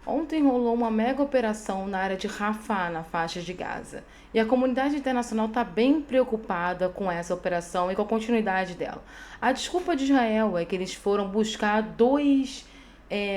Ontem rolou uma mega operação na área de Rafah, na faixa de Gaza. E a comunidade internacional está bem preocupada com essa operação e com a continuidade dela. A desculpa de Israel é que eles foram buscar dois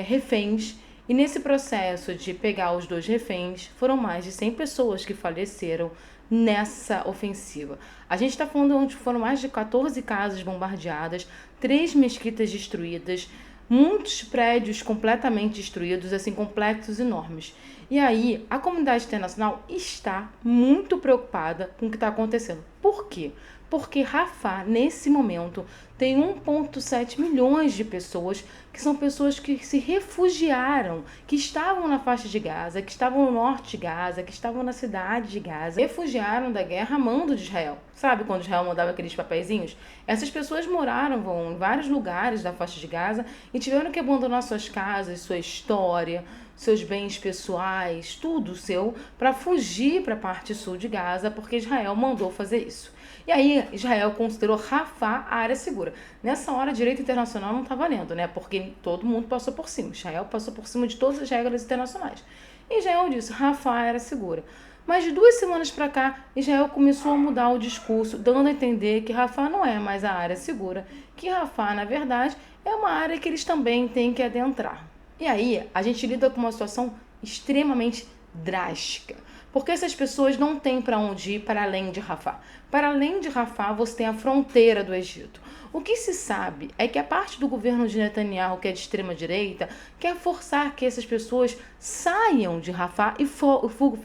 reféns. E nesse processo de pegar os dois reféns, foram mais de 100 pessoas que faleceram nessa ofensiva. A gente está falando onde foram mais de 14 casas bombardeadas, 3 mesquitas destruídas, muitos prédios completamente destruídos, assim, complexos enormes. E aí, a comunidade internacional está muito preocupada com o que está acontecendo. Por quê? Porque Rafah, nesse momento, tem 1,7 milhões de pessoas que são pessoas que se refugiaram, que estavam na faixa de Gaza, que estavam no norte de Gaza, que estavam na cidade de Gaza, refugiaram da guerra a mando de Israel. Sabe quando Israel mandava aqueles papeizinhos? Essas pessoas moraram em vários lugares da faixa de Gaza e tiveram que abandonar suas casas, sua história, seus bens pessoais, tudo seu, para fugir para a parte sul de Gaza, porque Israel mandou fazer isso. E aí Israel considerou Rafah a área segura. Nessa hora, direito internacional não está valendo, né? Porque todo mundo passou por cima. Israel passou por cima de todas as regras internacionais. E Israel disse, Rafah era segura. Mas de 2 semanas para cá, Israel começou a mudar o discurso, dando a entender que Rafah não é mais a área segura, que Rafah, na verdade, é uma área que eles também têm que adentrar. E aí, a gente lida com uma situação extremamente drástica, porque essas pessoas não têm para onde ir para além de Rafah. Para além de Rafah, você tem a fronteira do Egito. O que se sabe é que a parte do governo de Netanyahu, que é de extrema direita, quer forçar que essas pessoas saiam de Rafah e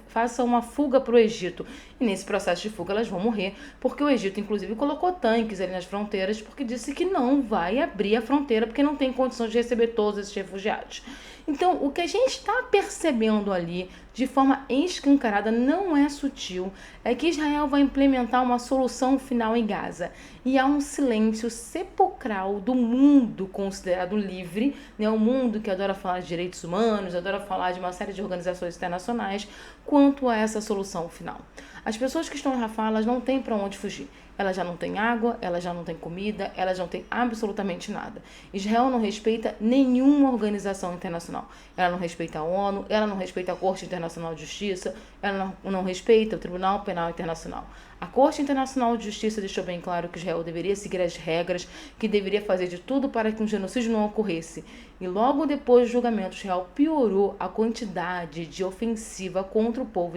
façam uma fuga para o Egito. E nesse processo de fuga elas vão morrer, porque o Egito inclusive colocou tanques ali nas fronteiras, porque disse que não vai abrir a fronteira, porque não tem condições de receber todos esses refugiados. Então, o que a gente está percebendo ali, de forma escancarada, não é sutil, é que Israel vai implementar uma solução final em Gaza. E há um silêncio sepulcral do mundo considerado livre, né? O mundo que adora falar de direitos humanos, adora falar de uma série de organizações internacionais, quanto a essa solução final. As pessoas que estão em Rafah, elas não têm para onde fugir. Elas já não têm água, elas já não têm comida, elas não têm absolutamente nada. Israel não respeita nenhuma organização internacional. Ela não respeita a ONU, ela não respeita a Corte Internacional de Justiça, ela não respeita o Tribunal Penal Internacional. A Corte Internacional de Justiça deixou bem claro que Israel deveria seguir as regras, que deveria fazer de tudo para que um genocídio não ocorresse. E logo depois do julgamento, Israel piorou a quantidade de ofensiva contra o povo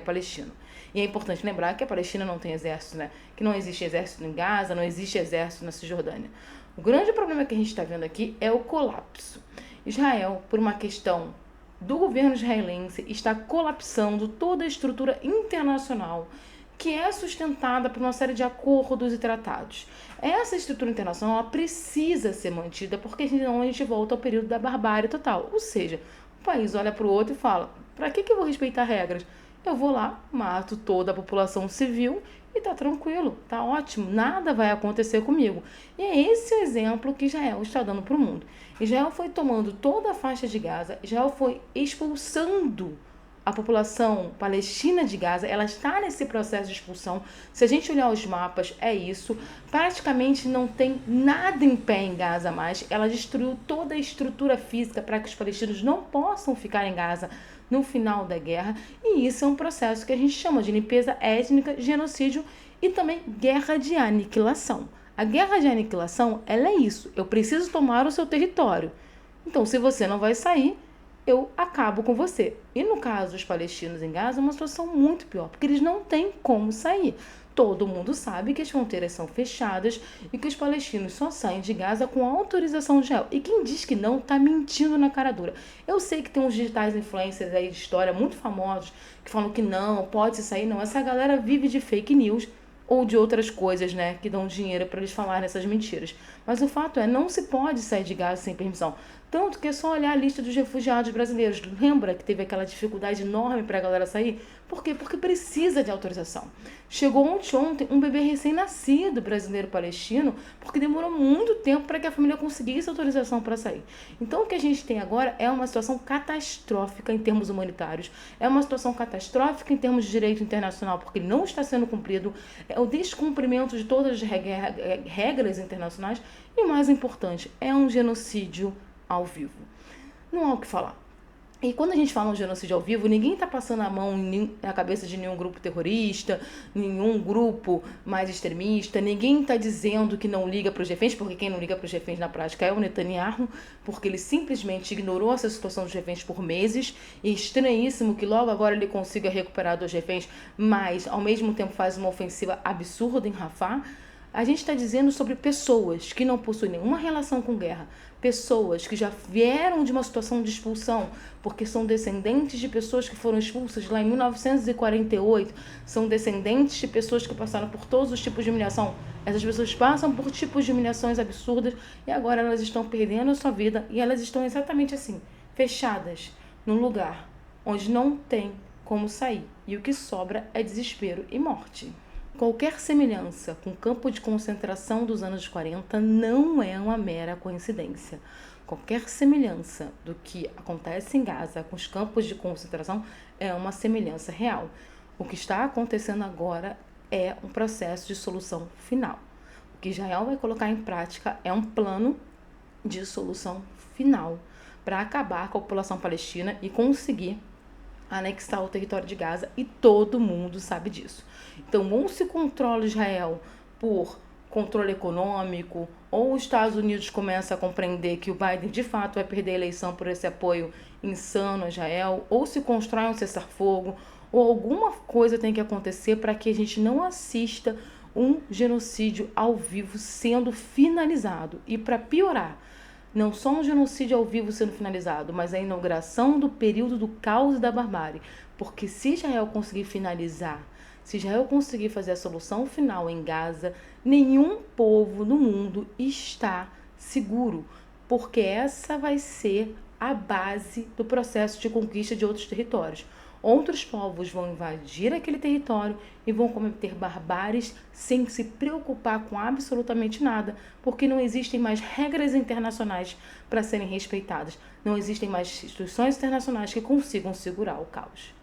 palestino. E é importante lembrar que a Palestina não tem exército, né? Que não existe exército em Gaza, não existe exército na Cisjordânia. O grande problema que a gente está vendo aqui é o colapso. Israel, por uma questão do governo israelense, está colapsando toda a estrutura internacional que é sustentada por uma série de acordos e tratados. Essa estrutura internacional ela precisa ser mantida, porque senão a gente volta ao período da barbárie total. Ou seja, o país olha para o outro e fala, para que eu vou respeitar regras? Eu vou lá, mato toda a população civil e tá tranquilo, tá ótimo, nada vai acontecer comigo. E é esse o exemplo que Israel está dando para o mundo. Israel foi tomando toda a faixa de Gaza, Israel foi expulsando a população palestina de Gaza, ela está nesse processo de expulsão. Se a gente olhar os mapas, é isso. Praticamente não tem nada em pé em Gaza mais. Ela destruiu toda a estrutura física para que os palestinos não possam ficar em Gaza no final da guerra. E isso é um processo que a gente chama de limpeza étnica, genocídio e também guerra de aniquilação. A guerra de aniquilação, ela é isso. Eu preciso tomar o seu território. Então, se você não vai sair, eu acabo com você. E no caso dos palestinos em Gaza, é uma situação muito pior, porque eles não têm como sair. Todo mundo sabe que as fronteiras são fechadas e que os palestinos só saem de Gaza com autorização de Israel. E quem diz que não, tá mentindo na cara dura. Eu sei que tem uns digitais influencers aí de história muito famosos que falam que não, pode se sair. Não, essa galera vive de fake news ou de outras coisas, né, que dão dinheiro para eles falarem essas mentiras. Mas o fato é, não se pode sair de Gaza sem permissão. Tanto que é só olhar a lista dos refugiados brasileiros. Lembra que teve aquela dificuldade enorme para a galera sair? Por quê? Porque precisa de autorização. Chegou ontem um bebê recém-nascido brasileiro-palestino, porque demorou muito tempo para que a família conseguisse autorização para sair. Então o que a gente tem agora é uma situação catastrófica em termos humanitários, é uma situação catastrófica em termos de direito internacional, porque não está sendo cumprido, é o descumprimento de todas as regras internacionais e, o mais importante, é um genocídio ao vivo. Não há o que falar. E quando a gente fala um genocídio ao vivo, ninguém está passando a mão na cabeça de nenhum grupo terrorista, nenhum grupo mais extremista, ninguém está dizendo que não liga para os reféns, porque quem não liga para os reféns na prática é o Netanyahu, porque ele simplesmente ignorou essa situação dos reféns por meses, e é estranhíssimo que logo agora ele consiga recuperar dos reféns, mas ao mesmo tempo faz uma ofensiva absurda em Rafah. A gente está dizendo sobre pessoas que não possuem nenhuma relação com guerra, pessoas que já vieram de uma situação de expulsão, porque são descendentes de pessoas que foram expulsas lá em 1948, são descendentes de pessoas que passaram por todos os tipos de humilhação. Essas pessoas passam por tipos de humilhações absurdas e agora elas estão perdendo a sua vida e elas estão exatamente assim, fechadas num lugar onde não tem como sair. E o que sobra é desespero e morte. Qualquer semelhança com o campo de concentração dos anos 40 não é uma mera coincidência. Qualquer semelhança do que acontece em Gaza com os campos de concentração é uma semelhança real. O que está acontecendo agora é um processo de solução final. O que Israel vai colocar em prática é um plano de solução final para acabar com a população palestina e conseguir anexar o território de Gaza, e todo mundo sabe disso. Então, ou se controla Israel por controle econômico, ou os Estados Unidos começam a compreender que o Biden de fato vai perder a eleição por esse apoio insano a Israel, ou se constrói um cessar-fogo, ou alguma coisa tem que acontecer para que a gente não assista um genocídio ao vivo sendo finalizado. E para piorar, não só um genocídio ao vivo sendo finalizado, mas a inauguração do período do caos e da barbárie. Porque se Israel conseguir finalizar, se Israel conseguir fazer a solução final em Gaza, nenhum povo no mundo está seguro, porque essa vai ser a base do processo de conquista de outros territórios. Outros povos vão invadir aquele território e vão cometer barbáries sem se preocupar com absolutamente nada, porque não existem mais regras internacionais para serem respeitadas, não existem mais instituições internacionais que consigam segurar o caos.